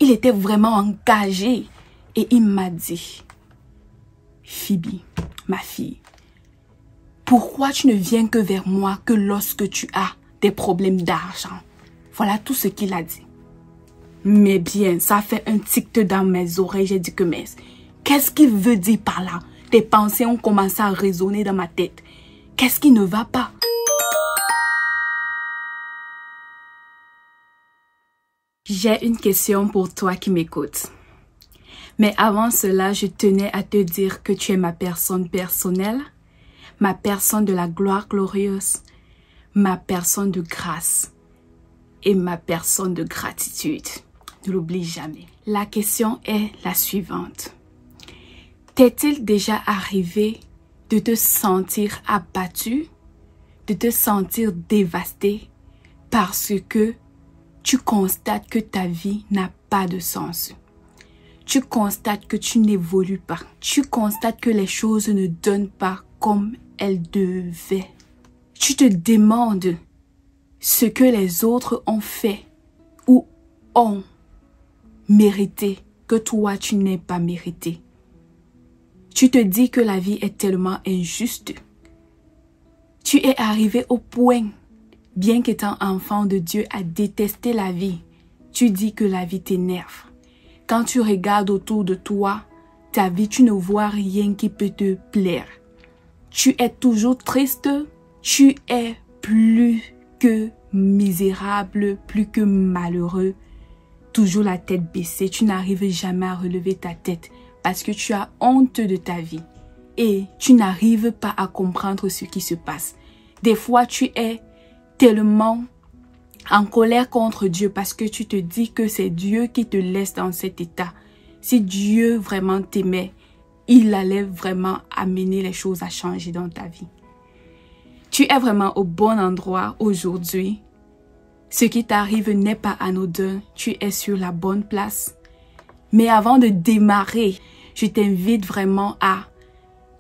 Il était vraiment engagé. Et il m'a dit, Phoebe, ma fille, pourquoi tu ne viens que vers moi que lorsque tu as des problèmes d'argent? Voilà tout ce qu'il a dit. Mais bien, ça fait un tic dans mes oreilles. J'ai dit que, mais qu'est-ce qu'il veut dire par là? Des pensées ont commencé à résonner dans ma tête. Qu'est-ce qui ne va pas? J'ai une question pour toi qui m'écoutes. Mais avant cela, je tenais à te dire que tu es ma personne personnelle, ma personne de la gloire glorieuse, ma personne de grâce et ma personne de gratitude. Ne l'oublie jamais. La question est la suivante. T'est-il déjà arrivé de te sentir abattu, de te sentir dévasté parce que tu constates que ta vie n'a pas de sens? Tu constates que tu n'évolues pas. Tu constates que les choses ne donnent pas comme elles devaient. Tu te demandes ce que les autres ont fait ou ont mérité que toi tu n'aies pas mérité. Tu te dis que la vie est tellement injuste. Tu es arrivé au point, bien qu'étant enfant de Dieu, à détester la vie. Tu dis que la vie t'énerve. Quand tu regardes autour de toi, ta vie, tu ne vois rien qui peut te plaire. Tu es toujours triste, tu es plus que misérable, plus que malheureux. Toujours la tête baissée, tu n'arrives jamais à relever ta tête parce que tu as honte de ta vie et tu n'arrives pas à comprendre ce qui se passe. Des fois, tu es tellement en colère contre Dieu parce que tu te dis que c'est Dieu qui te laisse dans cet état. Si Dieu vraiment t'aimait, il allait vraiment amener les choses à changer dans ta vie. Tu es vraiment au bon endroit aujourd'hui. Ce qui t'arrive n'est pas anodin, tu es sur la bonne place. Mais avant de démarrer, je t'invite vraiment à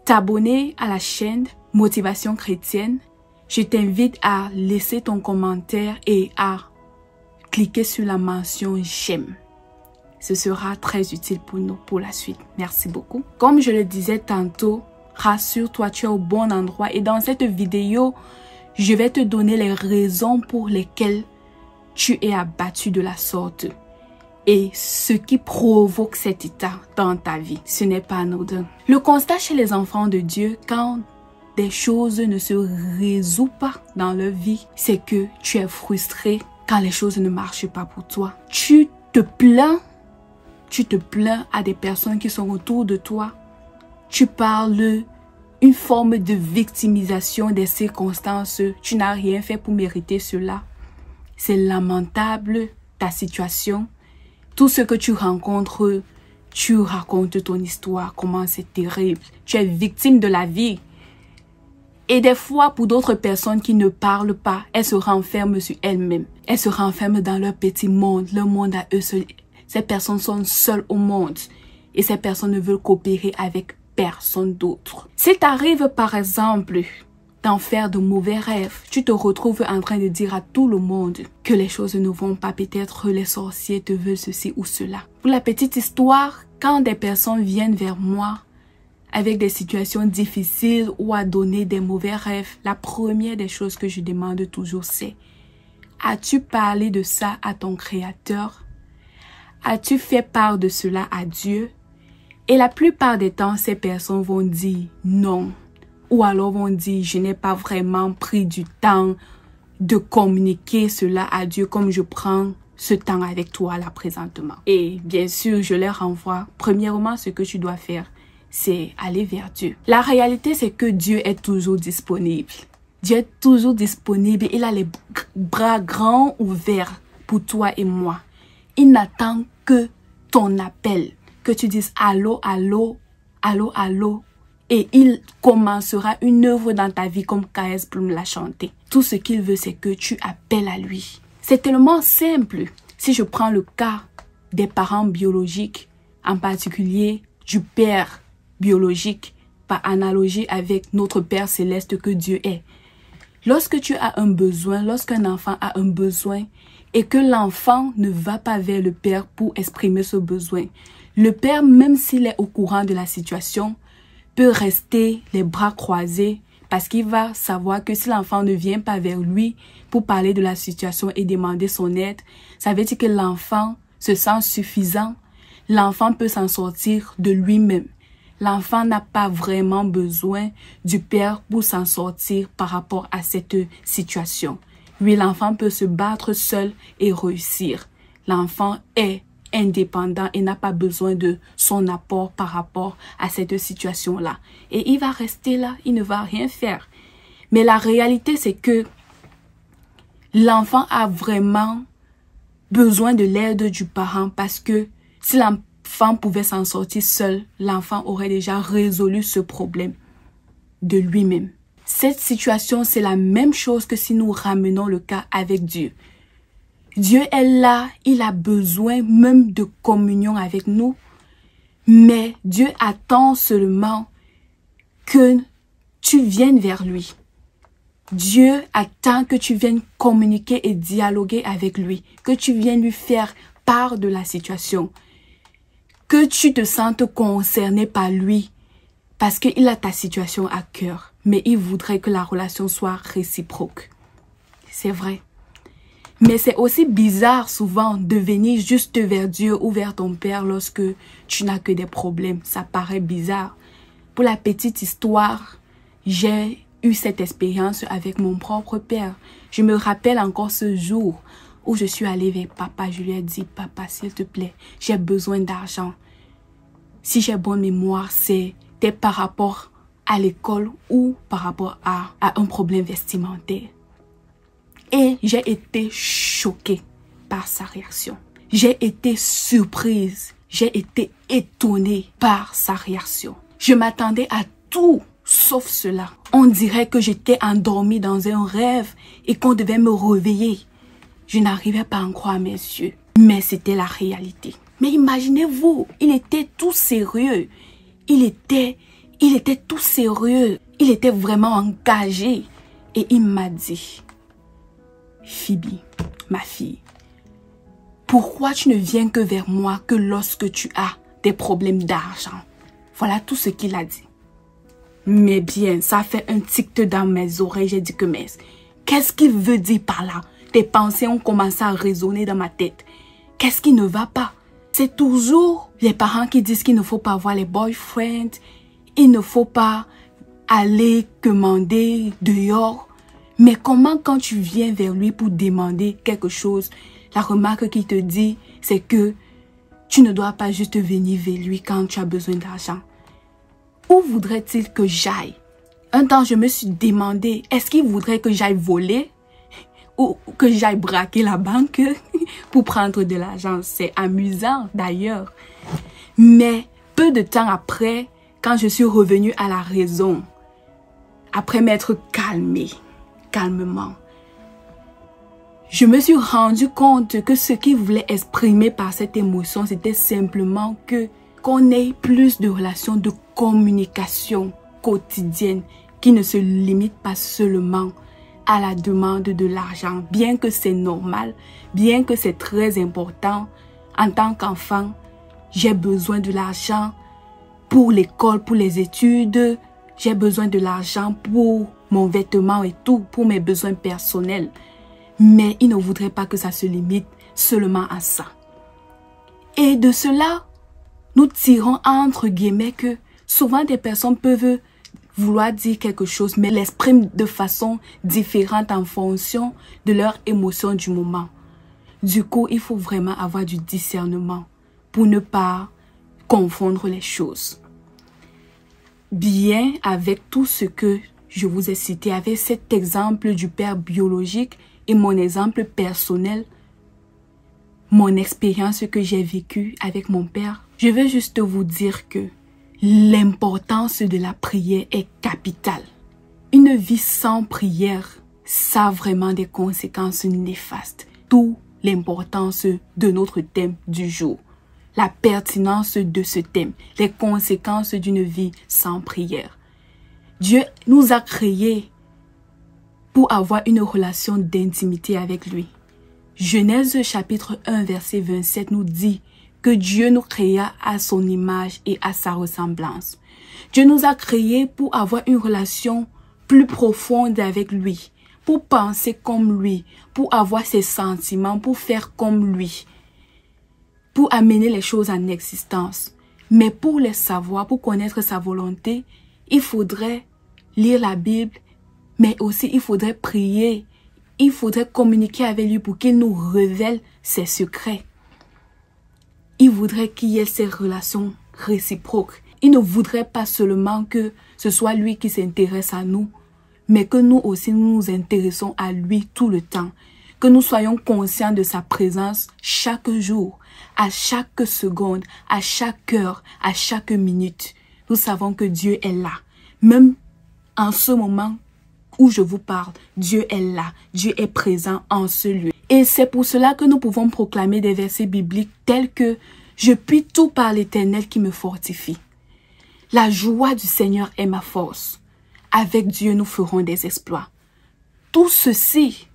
t'abonner à la chaîne Motivation Chrétienne. Je t'invite à laisser ton commentaire et à cliquer sur la mention j'aime. Ce sera très utile pour nous pour la suite. Merci beaucoup. Comme je le disais tantôt, rassure-toi, tu es au bon endroit. Et dans cette vidéo, je vais te donner les raisons pour lesquelles tu es abattu de la sorte. Et ce qui provoque cet état dans ta vie, ce n'est pas anodin. Le constat chez les enfants de Dieu, quand des choses ne se résolvent pas dans leur vie, c'est que tu es frustré quand les choses ne marchent pas pour toi. Tu te plains à des personnes qui sont autour de toi. Tu parles une forme de victimisation des circonstances. Tu n'as rien fait pour mériter cela. C'est lamentable ta situation. Tout ce que tu rencontres, tu racontes ton histoire, comment c'est terrible. Tu es victime de la vie. Et des fois, pour d'autres personnes qui ne parlent pas, elles se renferment sur elles-mêmes. Elles se renferment dans leur petit monde, leur monde à eux seuls. Ces personnes sont seules au monde. Et ces personnes ne veulent coopérer avec personne d'autre. S'il t'arrive par exemple d'en faire de mauvais rêves, tu te retrouves en train de dire à tout le monde que les choses ne vont pas, peut-être les sorciers te veulent ceci ou cela. Pour la petite histoire, quand des personnes viennent vers moi avec des situations difficiles ou à donner des mauvais rêves, la première des choses que je demande toujours c'est: as-tu parlé de ça à ton Créateur? As-tu fait part de cela à Dieu? Et la plupart des temps, ces personnes vont dire non. Ou alors vont dire, je n'ai pas vraiment pris du temps de communiquer cela à Dieu comme je prends ce temps avec toi là présentement. Et bien sûr, je leur renvoie, premièrement, ce que tu dois faire, c'est aller vers Dieu. La réalité, c'est que Dieu est toujours disponible. Dieu est toujours disponible. Il a les bras grands ouverts pour toi et moi. Il n'attend que ton appel. Que tu dises allô, allô, allô, allô. Et il commencera une œuvre dans ta vie comme K.S. Bloom l'a chanté. Tout ce qu'il veut, c'est que tu appelles à lui. C'est tellement simple. Si je prends le cas des parents biologiques, en particulier du père biologique, par analogie avec notre Père céleste que Dieu est. Lorsque tu as un besoin, lorsqu'un enfant a un besoin, et que l'enfant ne va pas vers le père pour exprimer ce besoin. Le père, même s'il est au courant de la situation, peut rester les bras croisés parce qu'il va savoir que si l'enfant ne vient pas vers lui pour parler de la situation et demander son aide, ça veut dire que l'enfant se sent suffisant. L'enfant peut s'en sortir de lui-même. L'enfant n'a pas vraiment besoin du père pour s'en sortir par rapport à cette situation. Oui, l'enfant peut se battre seul et réussir. L'enfant est indépendant et n'a pas besoin de son apport par rapport à cette situation-là. Et il va rester là, il ne va rien faire. Mais la réalité, c'est que l'enfant a vraiment besoin de l'aide du parent parce que si l'enfant pouvait s'en sortir seul, l'enfant aurait déjà résolu ce problème de lui-même. Cette situation, c'est la même chose que si nous ramenons le cas avec Dieu. Dieu est là, il a besoin même de communion avec nous, mais Dieu attend seulement que tu viennes vers lui. Dieu attend que tu viennes communiquer et dialoguer avec lui, que tu viennes lui faire part de la situation, que tu te sentes concerné par lui, parce qu'il a ta situation à cœur, mais il voudrait que la relation soit réciproque. C'est vrai. Mais c'est aussi bizarre souvent de venir juste vers Dieu ou vers ton père lorsque tu n'as que des problèmes. Ça paraît bizarre. Pour la petite histoire, j'ai eu cette expérience avec mon propre père. Je me rappelle encore ce jour où je suis allée vers papa. Je lui ai dit, papa, s'il te plaît, j'ai besoin d'argent. Si j'ai bonne mémoire, c'était par rapport à l'école ou par rapport à un problème vestimentaire. Et j'ai été choquée par sa réaction. J'ai été surprise. J'ai été étonnée par sa réaction. Je m'attendais à tout sauf cela. On dirait que j'étais endormie dans un rêve et qu'on devait me réveiller. Je n'arrivais pas à en croire mes yeux. Mais c'était la réalité. Mais imaginez-vous, il était tout sérieux. Il était tout sérieux. Il était vraiment engagé. Et il m'a dit, Phoebe, ma fille, pourquoi tu ne viens que vers moi que lorsque tu as des problèmes d'argent? Voilà tout ce qu'il a dit. Mais bien, ça a fait un tic dans mes oreilles. J'ai dit que, mais qu'est-ce qu'il veut dire par là? Des pensées ont commencé à résonner dans ma tête. Qu'est-ce qui ne va pas? C'est toujours les parents qui disent qu'il ne faut pas avoir les boyfriends. Il ne faut pas aller commander dehors. Mais comment quand tu viens vers lui pour demander quelque chose, la remarque qu'il te dit, c'est que tu ne dois pas juste venir vers lui quand tu as besoin d'argent. Où voudrait-il que j'aille? Un temps, je me suis demandé, est-ce qu'il voudrait que j'aille voler ou que j'aille braquer la banque pour prendre de l'argent? C'est amusant d'ailleurs. Mais peu de temps après, quand je suis revenue à la raison, après m'être calmée, calmement, je me suis rendu compte que ce qu'il voulait exprimer par cette émotion, c'était simplement qu'on ait plus de relations de communication quotidienne qui ne se limite pas seulement à la demande de l'argent. Bien que c'est normal, bien que c'est très important, en tant qu'enfant, j'ai besoin de l'argent pour l'école, pour les études, j'ai besoin de l'argent pour mon vêtement et tout, pour mes besoins personnels. Mais il ne voudrait pas que ça se limite seulement à ça. Et de cela, nous tirons entre guillemets que souvent des personnes peuvent vouloir dire quelque chose, mais l'expriment de façon différente en fonction de leur émotion du moment. Du coup, il faut vraiment avoir du discernement pour ne pas confondre les choses. Bien, avec tout ce que je vous ai cité, avec cet exemple du père biologique et mon exemple personnel, mon expérience que j'ai vécue avec mon père, je veux juste vous dire que l'importance de la prière est capitale. Une vie sans prière, ça a vraiment des conséquences néfastes. D'où l'importance de notre thème du jour. La pertinence de ce thème, les conséquences d'une vie sans prière. Dieu nous a créés pour avoir une relation d'intimité avec lui. Genèse chapitre 1 verset 27 nous dit que Dieu nous créa à son image et à sa ressemblance. Dieu nous a créés pour avoir une relation plus profonde avec lui, pour penser comme lui, pour avoir ses sentiments, pour faire comme lui, pour amener les choses en existence. Mais pour les savoir, pour connaître sa volonté, il faudrait lire la Bible, mais aussi il faudrait prier. Il faudrait communiquer avec lui pour qu'il nous révèle ses secrets. Il voudrait qu'il y ait ces relations réciproques. Il ne voudrait pas seulement que ce soit lui qui s'intéresse à nous, mais que nous aussi nous intéressons à lui tout le temps. Que nous soyons conscients de sa présence chaque jour, à chaque seconde, à chaque heure, à chaque minute. Nous savons que Dieu est là. Même en ce moment où je vous parle, Dieu est là. Dieu est présent en ce lieu. Et c'est pour cela que nous pouvons proclamer des versets bibliques tels que « Je puis tout par l'Éternel qui me fortifie ». La joie du Seigneur est ma force. Avec Dieu, nous ferons des exploits. Tout ceci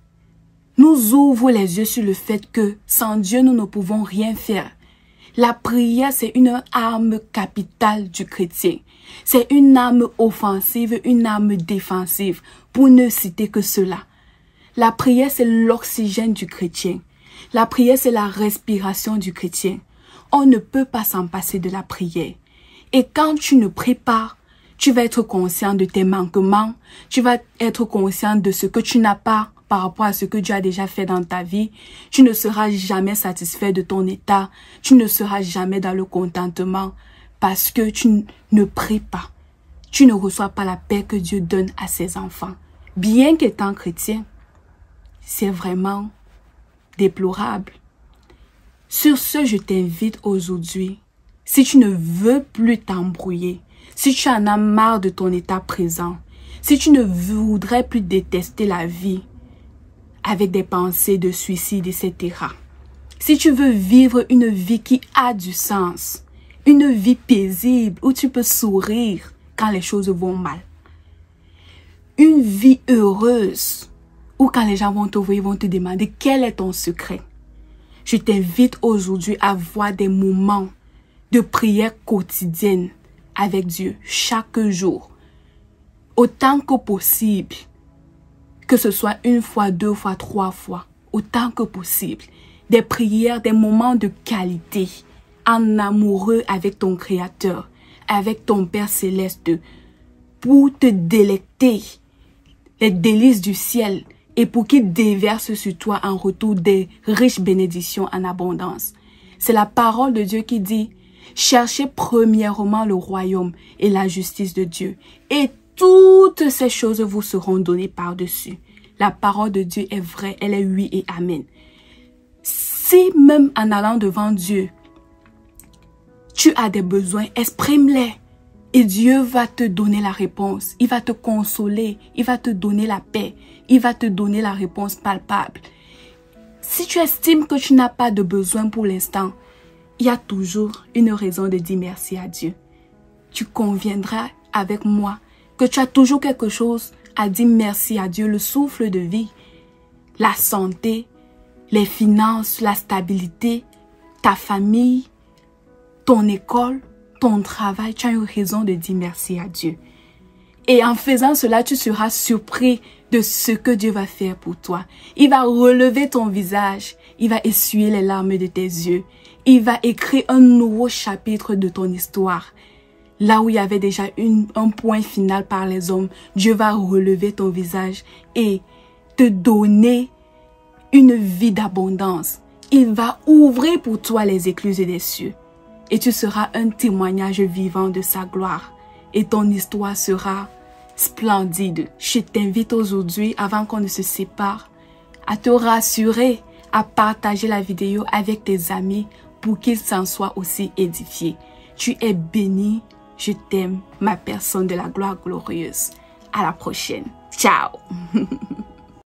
nous ouvre les yeux sur le fait que sans Dieu, nous ne pouvons rien faire. La prière, c'est une arme capitale du chrétien. C'est une arme offensive, une arme défensive, pour ne citer que cela. La prière, c'est l'oxygène du chrétien. La prière, c'est la respiration du chrétien. On ne peut pas s'en passer de la prière. Et quand tu ne pries pas, tu vas être conscient de tes manquements, tu vas être conscient de ce que tu n'as pas par rapport à ce que Dieu a déjà fait dans ta vie. Tu ne seras jamais satisfait de ton état, tu ne seras jamais dans le contentement parce que tu ne pries pas. Tu ne reçois pas la paix que Dieu donne à ses enfants. Bien qu'étant chrétien, c'est vraiment déplorable. Sur ce, je t'invite aujourd'hui, si tu ne veux plus t'embrouiller, si tu en as marre de ton état présent, si tu ne voudrais plus détester la vie avec des pensées de suicide, etc. Si tu veux vivre une vie qui a du sens, une vie paisible où tu peux sourire quand les choses vont mal, une vie heureuse où quand les gens vont te voir, ils vont te demander quel est ton secret. Je t'invite aujourd'hui à avoir des moments de prière quotidienne avec Dieu chaque jour, autant que possible, que ce soit une fois, deux fois, trois fois, autant que possible. Des prières, des moments de qualité, en amoureux avec ton Créateur, avec ton Père Céleste, pour te délecter les délices du ciel et pour qu'il déverse sur toi en retour des riches bénédictions en abondance. C'est la parole de Dieu qui dit « Cherchez premièrement le royaume et la justice de Dieu, et toutes ces choses vous seront données par-dessus. » La parole de Dieu est vraie, elle est oui et amen. Si même en allant devant Dieu, tu as des besoins, exprime-les. Et Dieu va te donner la réponse. Il va te consoler. Il va te donner la paix. Il va te donner la réponse palpable. Si tu estimes que tu n'as pas de besoin pour l'instant, il y a toujours une raison de dire merci à Dieu. Tu conviendras avec moi que tu as toujours quelque chose à dire merci à Dieu. Le souffle de vie, la santé, les finances, la stabilité, ta famille, ton école, ton travail, tu as une raison de dire merci à Dieu. Et en faisant cela, tu seras surpris de ce que Dieu va faire pour toi. Il va relever ton visage. Il va essuyer les larmes de tes yeux. Il va écrire un nouveau chapitre de ton histoire. Là où il y avait déjà un point final par les hommes, Dieu va relever ton visage et te donner une vie d'abondance. Il va ouvrir pour toi les écluses des cieux. Et tu seras un témoignage vivant de sa gloire. Et ton histoire sera splendide. Je t'invite aujourd'hui, avant qu'on ne se sépare, à te rassurer, à partager la vidéo avec tes amis pour qu'ils s'en soient aussi édifiés. Tu es béni, je t'aime, ma personne de la gloire glorieuse. À la prochaine. Ciao.